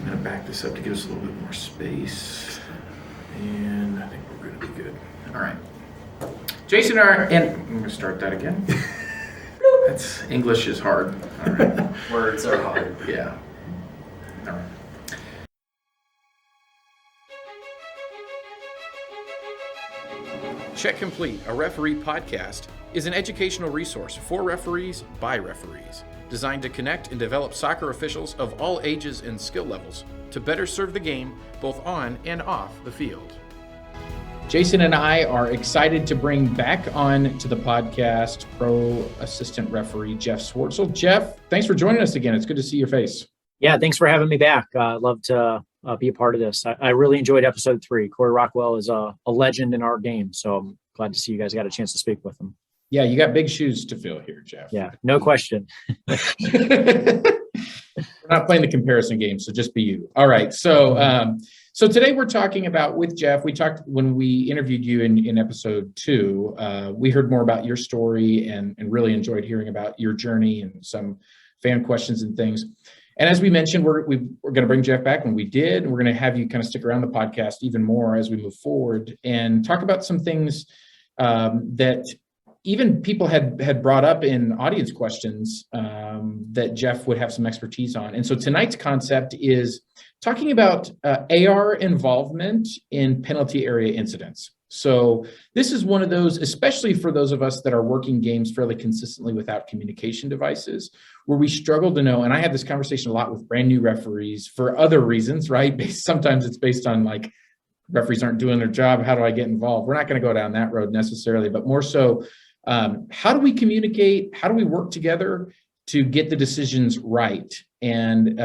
I'm going to back this up to give us a little bit more space. And I think we're going to be good. All right. Jason, and I'm going to start that again. That's English is hard. All right. Words are hard. Yeah. All right. Check Complete, a referee podcast, is an educational resource for referees by referees, designed to connect and develop soccer officials of all ages and skill levels to better serve the game both on and off the field. Jason and I are excited to bring back on to the podcast pro assistant referee Jeff Swartzel. Jeff, thanks for joining us again. It's good to see your face. Yeah, thanks for having me back. I'd love to be a part of this. I really enjoyed episode 3. Corey Rockwell is a legend in our game, so I'm glad to see you guys got a chance to speak with him. Yeah, you got big shoes to fill here, Jeff. Yeah, no question. We're not playing the comparison game, so just be you. All right, so today we're talking about with Jeff. We talked when we interviewed you in episode 2. We heard more about your story and really enjoyed hearing about your journey and some fan questions and things. And as we mentioned, we're going to bring Jeff back, and we did. And we're going to have you kind of stick around the podcast even more as we move forward and talk about some things that even people had brought up in audience questions that Jeff would have some expertise on. And so tonight's concept is talking about AR involvement in penalty area incidents. So this is one of those, especially for those of us that are working games fairly consistently without communication devices, where we struggle to know, and I have this conversation a lot with brand new referees for other reasons, right? Sometimes it's based on like referees aren't doing their job. How do I get involved? We're not going to go down that road necessarily, but more so, how do we communicate? How do we work together to get the decisions right? And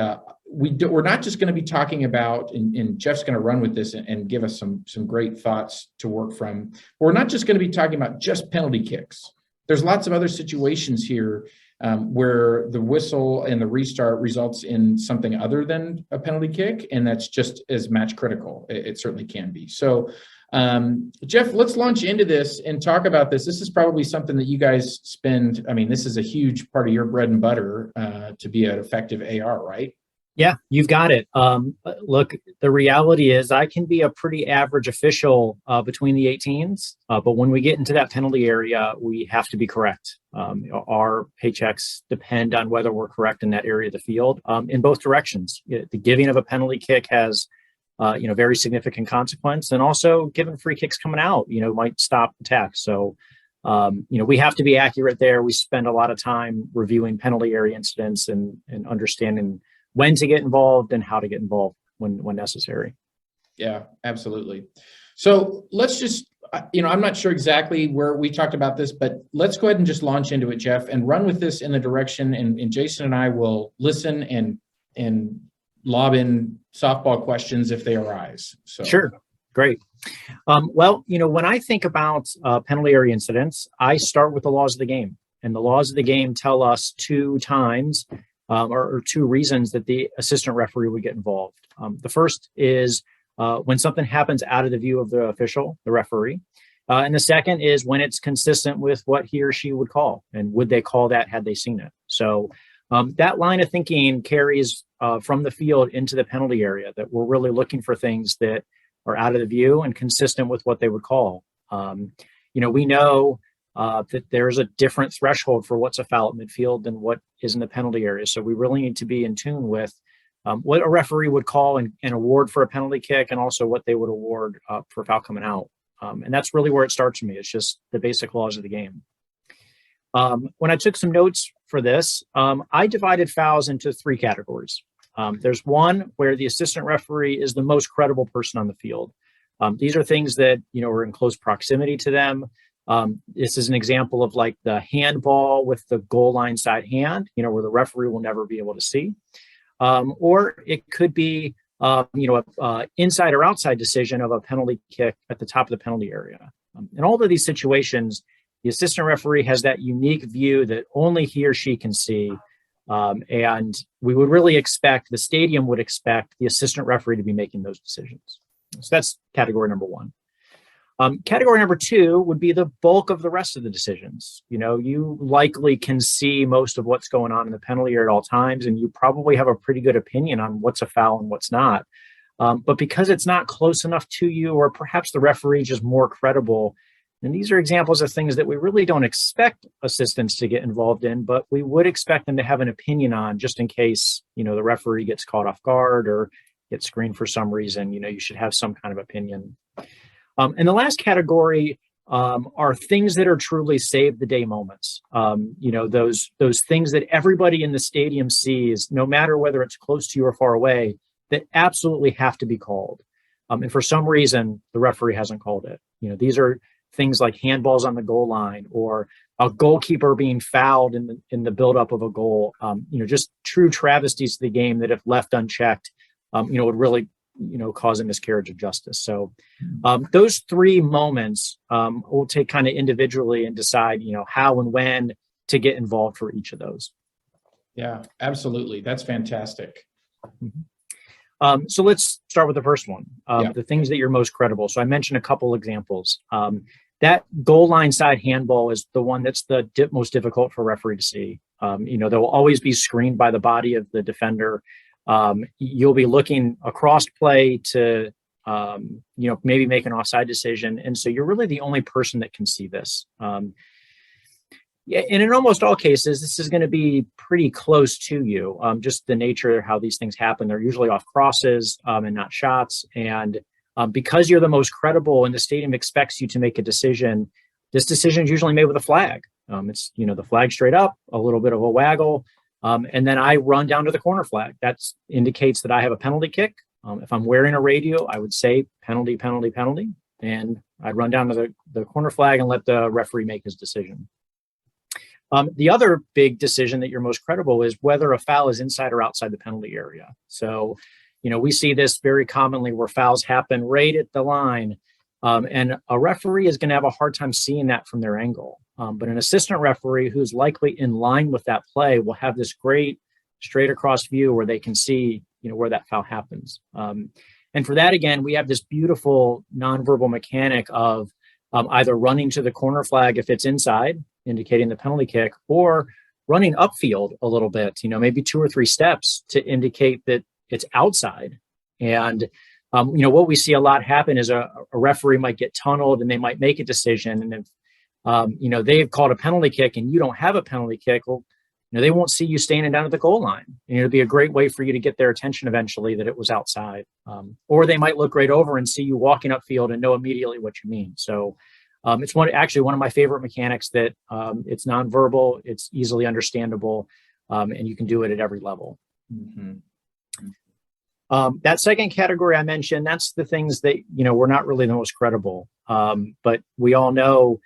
we're not just going to be talking about, and Jeff's going to run with this and give us some great thoughts to work from. We're not just going to be talking about just penalty kicks. There's lots of other situations here where the whistle and the restart results in something other than a penalty kick, and that's just as match critical. It certainly can be. So, Jeff, let's launch into this and talk about this. This is probably something that you guys spend. I mean, this is a huge part of your bread and butter to be an effective AR, right? Yeah, you've got it. Look, the reality is I can be a pretty average official between the 18s, but when we get into that penalty area, we have to be correct. Our paychecks depend on whether we're correct in that area of the field in both directions. The giving of a penalty kick has very significant consequence, and also giving free kicks coming out, might stop attacks. So, we have to be accurate there. We spend a lot of time reviewing penalty area incidents and understanding when to get involved and how to get involved when necessary. Yeah, absolutely. So let's just, I'm not sure exactly where we talked about this, but let's go ahead and just launch into it, Jeff, and run with this in the direction, and Jason and I will listen and lob in softball questions if they arise. So. Sure. Great. When I think about penalty area incidents, I start with the laws of the game, and the laws of the game tell us 2 times or 2 reasons that the assistant referee would get involved. The first is when something happens out of the view of the official, the referee. And the second is when it's consistent with what he or she would call, and would they call that had they seen it. So that line of thinking carries from the field into the penalty area, that we're really looking for things that are out of the view and consistent with what they would call. We know that there's a different threshold for what's a foul at midfield than what is in the penalty area. So we really need to be in tune with what a referee would call and award for a penalty kick, and also what they would award for foul coming out. And that's really where it starts for me. It's just the basic laws of the game. When I took some notes for this, I divided fouls into 3 categories. There's one where the assistant referee is the most credible person on the field. These are things that, are in close proximity to them. This is an example of like the handball with the goal line side hand, where the referee will never be able to see. Or it could be, inside or outside decision of a penalty kick at the top of the penalty area. In all of these situations, the assistant referee has that unique view that only he or she can see. And we would really expect, the stadium would expect the assistant referee to be making those decisions. So that's category number 1. Category number 2 would be the bulk of the rest of the decisions. You likely can see most of what's going on in the penalty area at all times, and you probably have a pretty good opinion on what's a foul and what's not. But because it's not close enough to you, or perhaps the referee is just more credible, and these are examples of things that we really don't expect assistants to get involved in, but we would expect them to have an opinion on, just in case, the referee gets caught off guard or gets screened for some reason. You should have some kind of opinion. And the last category are things that are truly save the day moments. Those things that everybody in the stadium sees, no matter whether it's close to you or far away, that absolutely have to be called. And for some reason, the referee hasn't called it. These are things like handballs on the goal line, or a goalkeeper being fouled in the buildup of a goal. Just true travesties to the game that, if left unchecked, would really cause a miscarriage of justice. So those 3 moments we'll take kind of individually and decide, how and when to get involved for each of those. Yeah, absolutely. That's fantastic. So let's start with the first one, Yeah. the things that you're most credible. So I mentioned a couple examples. That goal line side handball is the one that's the most difficult for a referee to see. There will always be screened by the body of the defender. You'll be looking across play to, maybe make an offside decision. And so you're really the only person that can see this. And in almost all cases, this is going to be pretty close to you. Just the nature of how these things happen. They're usually off crosses and not shots. And because you're the most credible and the stadium expects you to make a decision, this decision is usually made with a flag. It's, the flag straight up, a little bit of a waggle. And then I run down to the corner flag. That indicates that I have a penalty kick. If I'm wearing a radio, I would say penalty, penalty, penalty. And I'd run down to the corner flag and let the referee make his decision. The other big decision that you're most credible is whether a foul is inside or outside the penalty area. So, we see this very commonly where fouls happen right at the line. And a referee is going to have a hard time seeing that from their angle. But an assistant referee who's likely in line with that play will have this great straight across view where they can see, where that foul happens. And for that, again, we have this beautiful nonverbal mechanic of either running to the corner flag if it's inside, indicating the penalty kick, or running upfield a little bit, maybe 2 or 3 steps to indicate that it's outside. And what we see a lot happen is a referee might get tunneled and they might make a decision. And if, they've called a penalty kick and you don't have a penalty kick, well, they won't see you standing down at the goal line. And it'll be a great way for you to get their attention eventually that it was outside. Or they might look right over and see you walking upfield and know immediately what you mean. So it's one of my favorite mechanics that it's nonverbal, it's easily understandable, and you can do it at every level. Mm-hmm. That second category I mentioned, that's the things that, we're not really the most credible. But we all know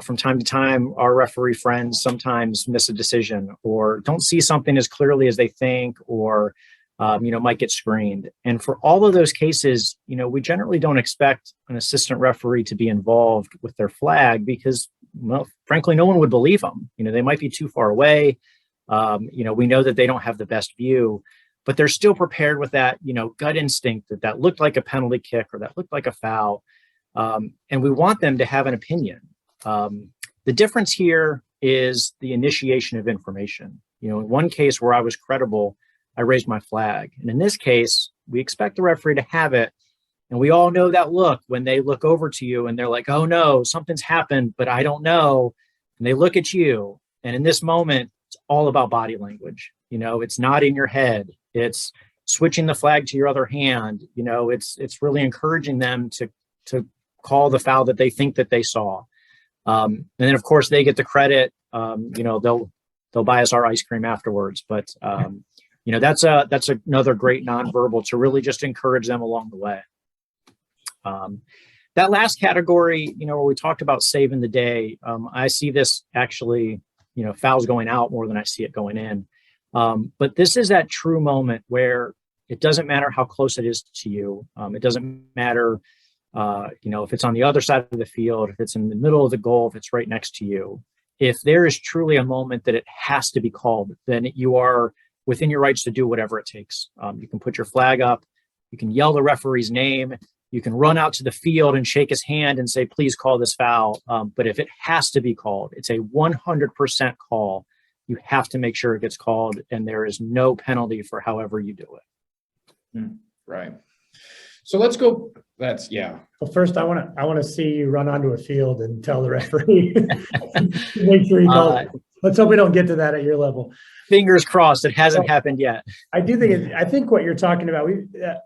from time to time, our referee friends sometimes miss a decision or don't see something as clearly as they think, or, might get screened. And for all of those cases, we generally don't expect an assistant referee to be involved with their flag because, well, frankly, no one would believe them. They might be too far away. We know that they don't have the best view, but they're still prepared with that, gut instinct that looked like a penalty kick or that looked like a foul. And we want them to have an opinion. The difference here is the initiation of information. In one case where I was credible, I raised my flag. And in this case, we expect the referee to have it. And we all know that look when they look over to you and they're like, oh no, something's happened, but I don't know. And they look at you. And in this moment, it's all about body language. It's not in your head. It's switching the flag to your other hand. It's really encouraging them to call the foul that they think that they saw. And then of course they get the credit. They'll buy us our ice cream afterwards. But that's another great nonverbal to really just encourage them along the way. That last category, where we talked about saving the day, I see this actually, fouls going out more than I see it going in. But this is that true moment where it doesn't matter how close it is to you. It doesn't matter, if it's on the other side of the field, if it's in the middle of the goal, if it's right next to you. If there is truly a moment that it has to be called, then you are within your rights to do whatever it takes. You can put your flag up, you can yell the referee's name, You can run out to the field and shake his hand and say, please call this foul. But if it has to be called, it's a 100% call. You have to make sure it gets called, and there is no penalty for however you do it. Right. So let's go. Well, first, I want to see you run onto a field and tell the referee. Make sure he calls. Let's hope we don't get to that at your level. Fingers crossed. It hasn't happened yet. I think what you're talking about,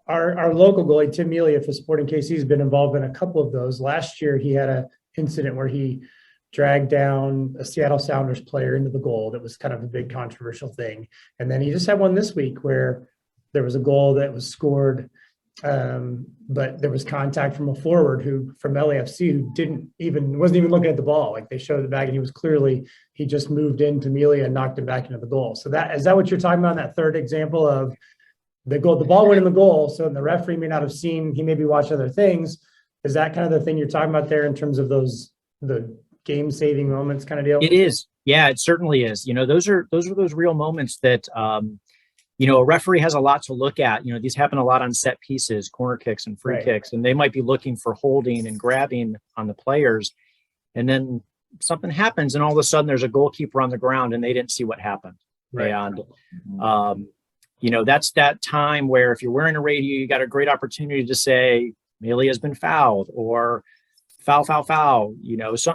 our local goalie, Tim Mealy for Sporting KC, has been involved in a couple of those. Last year, he had an incident where he dragged down a Seattle Sounders player into the goal. That was kind of a big controversial thing. And then he just had one this week where there was a goal that was scored, but there was contact from a forward from LAFC who wasn't even looking at the ball. Like, they showed the back, and he just moved into Mealy and knocked him back into the goal. So is that what you're talking about in that third example of the goal? The ball went in the goal, so the referee may not have seen. He maybe watched other things. Is that kind of the thing you're talking about there in terms of the game-saving moments kind of deal? It is. Yeah, it certainly is. Those are those real moments that a referee has a lot to look at. These happen a lot on set pieces, corner kicks and free kicks, and they might be looking for holding and grabbing on the players. And then something happens, and all of a sudden there's a goalkeeper on the ground and they didn't see what happened. Right. And, that's that time where if you're wearing a radio, you got a great opportunity to say, Mealy has been fouled, or foul,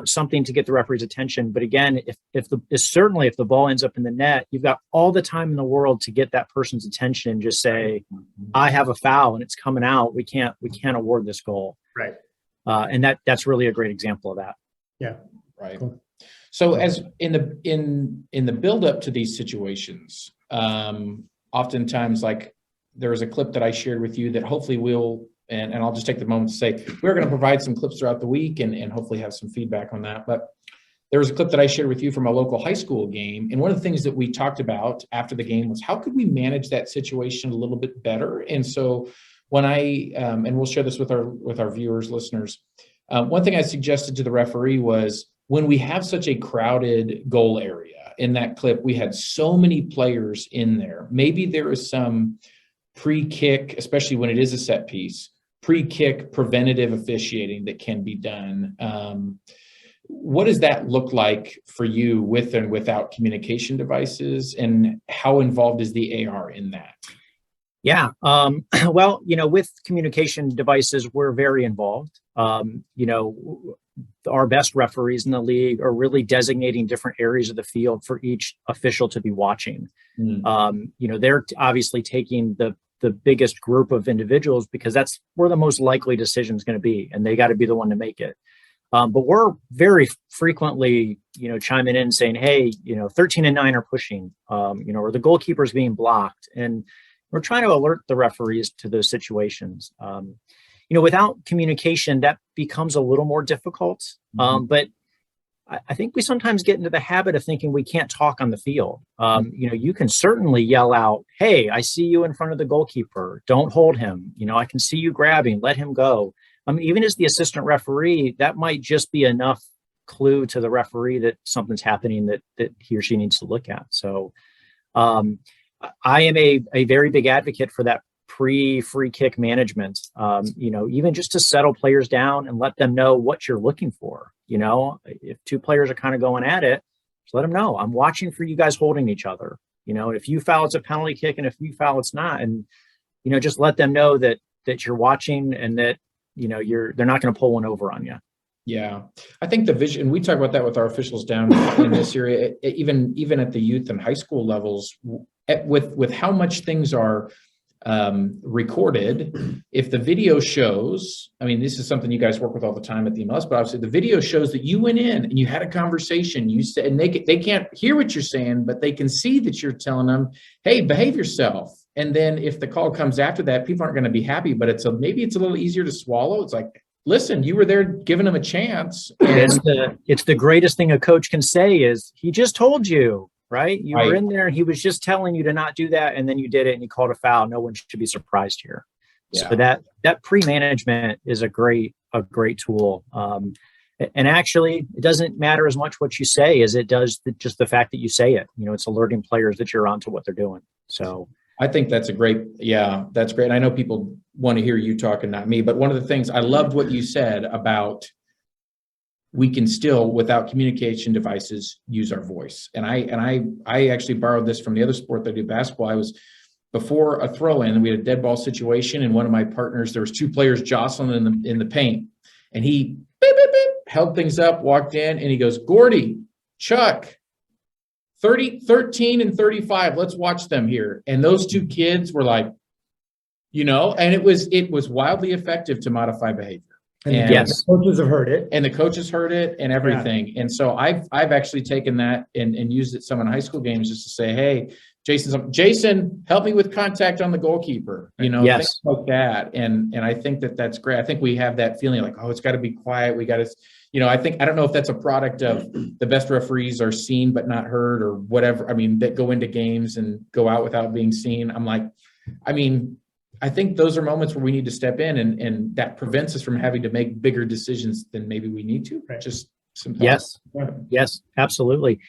something to get the referee's attention. But again, if the ball ends up in the net, you've got all the time in the world to get that person's attention and just say, I have a foul and it's coming out. We can't award this goal. Right. And that's really a great example of that. Yeah. Right. Cool. So as in the build up to these situations, oftentimes, like, there was a clip that I shared with you that hopefully and I'll just take the moment to say, we're going to provide some clips throughout the week and hopefully have some feedback on that. But there was a clip that I shared with you from a local high school game. And one of the things that we talked about after the game was, how could we manage that situation a little bit better? And so when and we'll share this with our viewers, listeners, one thing I suggested to the referee was, when we have such a crowded goal area, in that clip, we had so many players in there. Maybe there is some pre-kick, especially when it is a set piece, pre-kick preventative officiating that can be done. What does that look like for you with and without communication devices, and how involved is the AR in that? Yeah. Well, with communication devices, we're very involved. Our best referees in the league are really designating different areas of the field for each official to be watching. They're obviously taking the biggest group of individuals because that's where the most likely decision is going to be, and they got to be the one to make it. But we're very frequently, chiming in saying, hey, 13 and 9 are pushing, or the goalkeeper's being blocked. And we're trying to alert the referees to those situations. Without communication, that becomes a little more difficult. But I think we sometimes get into the habit of thinking we can't talk on the field. You can certainly yell out, hey, I see you in front of the goalkeeper. Don't hold him. I can see you grabbing. Let him go. Even as the assistant referee, that might just be enough clue to the referee that something's happening that he or she needs to look at. So I am a very big advocate for that pre-free kick management, even just to settle players down and let them know what you're looking for. If two players are kind of going at it, just let them know, I'm watching for you guys holding each other. If you foul, it's a penalty kick, and if you foul, it's not. And, just let them know that you're watching and that, they're not going to pull one over on you. Yeah. I think the vision, we talk about that with our officials down in this area, even at the youth and high school levels, with how much things are recorded. If the video shows, this is something you guys work with all the time at the MLS, but obviously the video shows that you went in and you had a conversation, you said, and they can't hear what you're saying, but they can see that you're telling them, hey, behave yourself. And then if the call comes after that, people aren't going to be happy, but maybe it's a little easier to swallow. It's like, listen, you were there giving them a chance. It's the greatest thing a coach can say is, he just told you. Right? You were in there and he was just telling you to not do that. And then you did it and you called a foul. No one should be surprised here. Yeah. So that pre-management is a great tool. And actually, it doesn't matter as much what you say as it does just the fact that you say it. It's alerting players that you're onto what they're doing. So I think that's that's great. And I know people want to hear you talk and not me, but one of the things I loved what you said about we can still, without communication devices, use our voice. And I actually borrowed this from the other sport that I do, basketball. I was before a throw-in, we had a dead ball situation, and one of my partners, there was two players jostling in the paint, and he beep, beep, beep, held things up, walked in, and he goes, Gordy, Chuck, 13 and 35, let's watch them here. And those two kids were like, and it was wildly effective to modify behavior. And yes, the coaches have heard it. And the coaches heard it and everything. Yeah. And so I've actually taken that and used it some in high school games just to say, hey, Jason, help me with contact on the goalkeeper, yes. Things like that. And I think that's great. I think we have that feeling like, oh, it's got to be quiet. We got to, I don't know if that's a product of the best referees are seen but not heard or whatever. I mean, that go into games and go out without being seen. I think those are moments where we need to step in and that prevents us from having to make bigger decisions than maybe we need to. Right. Just some thoughts. Yes, absolutely.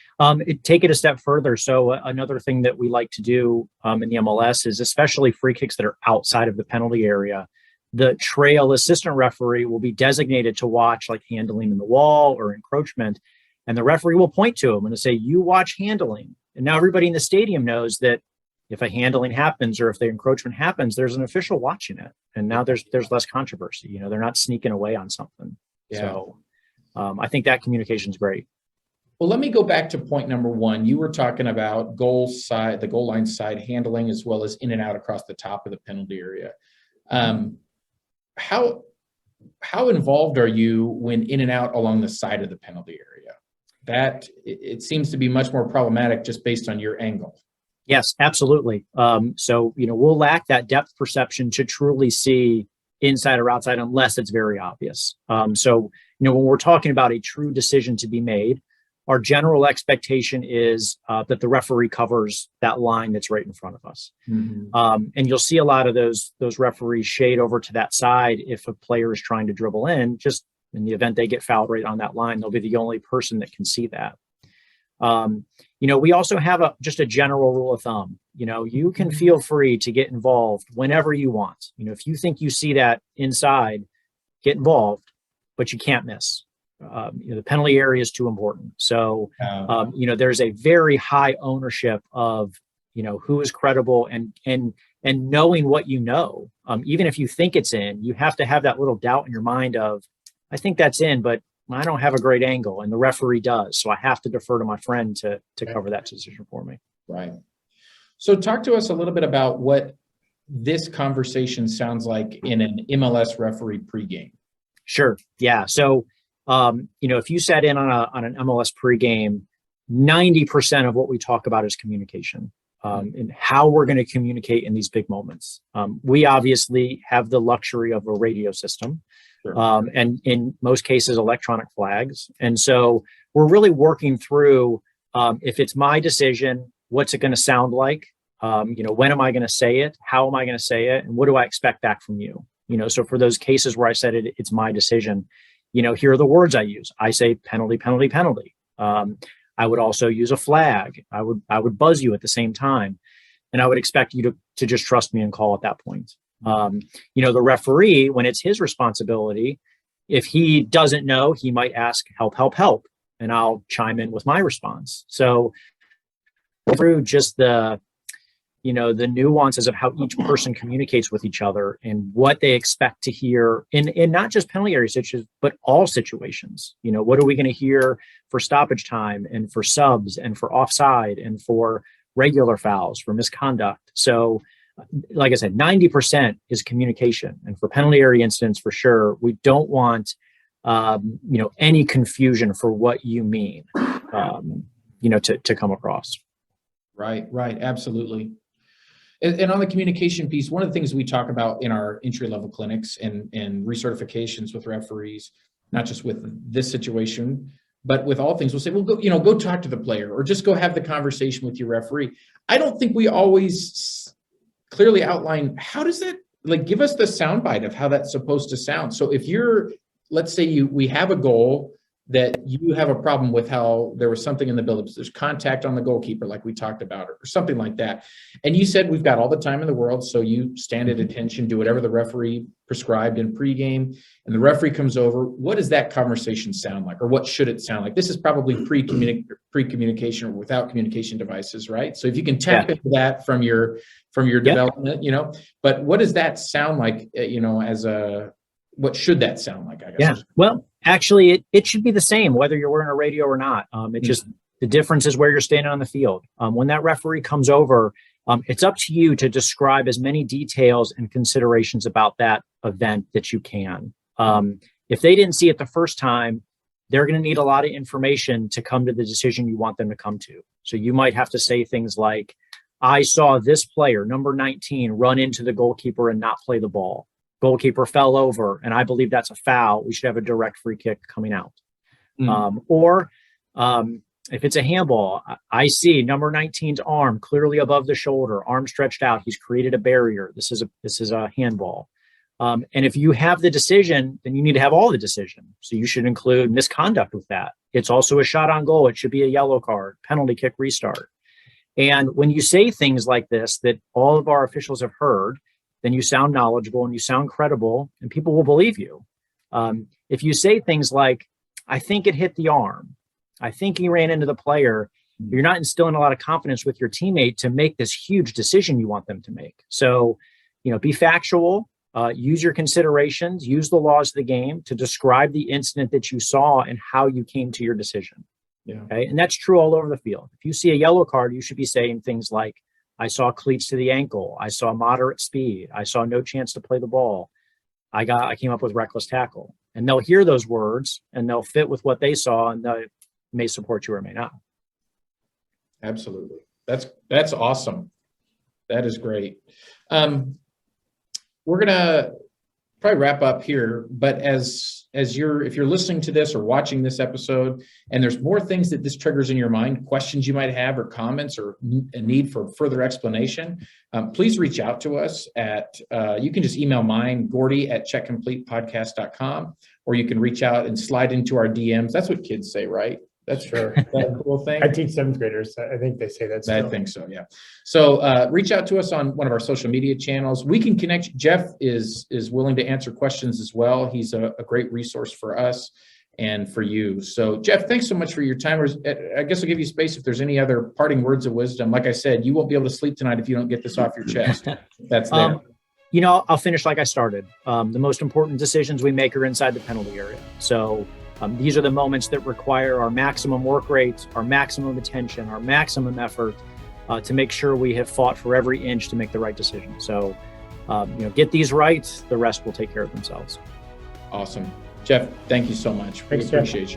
Take it a step further. So another thing that we like to do in the MLS is especially free kicks that are outside of the penalty area, the trail assistant referee will be designated to watch like handling in the wall or encroachment. And the referee will point to him and say, you watch handling. And now everybody in the stadium knows that if a handling happens or if the encroachment happens, there's an official watching it. And now there's less controversy. They're not sneaking away on something. Yeah. So I think that communication is great. Well, let me go back to point number one. You were talking about the goal line side handling, as well as in and out across the top of the penalty area. How involved are you when in and out along the side of the penalty area? That it seems to be much more problematic just based on your angle. Yes, absolutely. So, we'll lack that depth perception to truly see inside or outside unless it's very obvious. So, when we're talking about a true decision to be made, our general expectation is that the referee covers that line that's right in front of us. Mm-hmm. And you'll see a lot of those referees shade over to that side if a player is trying to dribble in. Just in the event they get fouled right on that line, they'll be the only person that can see that. We also have just a general rule of thumb. You can feel free to get involved whenever you want. If you think you see that inside, get involved, but you can't miss. The penalty area is too important. So, there's a very high ownership of, who is credible and knowing what even if you think it's in, you have to have that little doubt in your mind of, I think that's in, but I don't have a great angle and the referee does. So I have to defer to my friend to cover that decision for me. Right. So talk to us a little bit about what this conversation sounds like in an MLS referee pregame. Sure. Yeah. So, if you sat in on an MLS pregame, 90% of what we talk about is communication and how we're going to communicate in these big moments. We obviously have the luxury of a radio system. Sure. And in most cases, electronic flags. And so we're really working through, if it's my decision, what's it going to sound like? When am I going to say it? How am I going to say it? And what do I expect back from you? So for those cases where I said it's my decision, here are the words I use. I say penalty, penalty, penalty. I would also use a flag. I would buzz you at the same time. And I would expect you to just trust me and call at that point. The referee, when it's his responsibility, if he doesn't know, he might ask, help, help, help. And I'll chime in with my response. So through just the nuances of how each person communicates with each other and what they expect to hear in not just penalty area situations, but all situations. What are we going to hear for stoppage time and for subs and for offside and for regular fouls, for misconduct. So like I said, 90% is communication. And for penalty area incidents, for sure, we don't want, any confusion for what you mean, to come across. Right. Absolutely. And on the communication piece, one of the things we talk about in our entry-level clinics and recertifications with referees, not just with this situation, but with all things, we'll say, well, go talk to the player or just go have the conversation with your referee. I don't think we always clearly outline, how does that, give us the soundbite of how that's supposed to sound. So if let's say we have a goal, that you have a problem with how there was something in the build-up. There's contact on the goalkeeper, like we talked about, or something like that. And you said we've got all the time in the world, so you stand at attention, do whatever the referee prescribed in pregame, and the referee comes over. What does that conversation sound like, or what should it sound like? This is probably pre-communication or without communication devices, right? So if you can tap into that from your development, but what does that sound like, what should that sound like, I guess? Yeah. Well, actually, it should be the same, whether you're wearing a radio or not. The difference is where you're standing on the field. When that referee comes over, it's up to you to describe as many details and considerations about that event that you can. If they didn't see it the first time, they're going to need a lot of information to come to the decision you want them to come to. So you might have to say things like, I saw this player, number 19, run into the goalkeeper and not play the ball. Goalkeeper fell over, and I believe that's a foul. We should have a direct free kick coming out. If it's a handball, I see number 19's arm clearly above the shoulder, arm stretched out. He's created a barrier. This is a handball. And if you have the decision, then you need to have all the decision. So you should include misconduct with that. It's also a shot on goal. It should be a yellow card, penalty kick, restart. And when you say things like this that all of our officials have heard, then you sound knowledgeable and you sound credible, and people will believe you. If you say things like, I think it hit the arm, I think he ran into the player, you're not instilling a lot of confidence with your teammate to make this huge decision you want them to make. So, be factual, use your considerations, use the laws of the game to describe the incident that you saw and how you came to your decision. Yeah. Okay. And that's true all over the field. If you see a yellow card, you should be saying things like, I saw cleats to the ankle. I saw moderate speed. I saw no chance to play the ball. I came up with reckless tackle. And they'll hear those words and they'll fit with what they saw, and they may support you or may not. Absolutely. That's awesome. That is great. We're gonna probably wrap up here, but if you're listening to this or watching this episode and there's more things that this triggers in your mind, questions you might have or comments or a need for further explanation, please reach out to us you can just email mine, gordy@checkcompletepodcast.com, or you can reach out and slide into our DMs. That's what kids say, right? That's sure. That's a cool thing. I teach 7th graders. I think they say that still. I think so, yeah. So reach out to us on one of our social media channels. We can connect. Jeff is willing to answer questions as well. He's a great resource for us and for you. So Jeff, thanks so much for your time. I guess I'll give you space if there's any other parting words of wisdom. Like I said, you won't be able to sleep tonight if you don't get this off your chest. That's there. I'll finish like I started. The most important decisions we make are inside the penalty area. So these are the moments that require our maximum work rate, our maximum attention, our maximum effort to make sure we have fought for every inch to make the right decision. So, get these right, the rest will take care of themselves. Awesome. Jeff, thank you so much. Thanks, We appreciate you.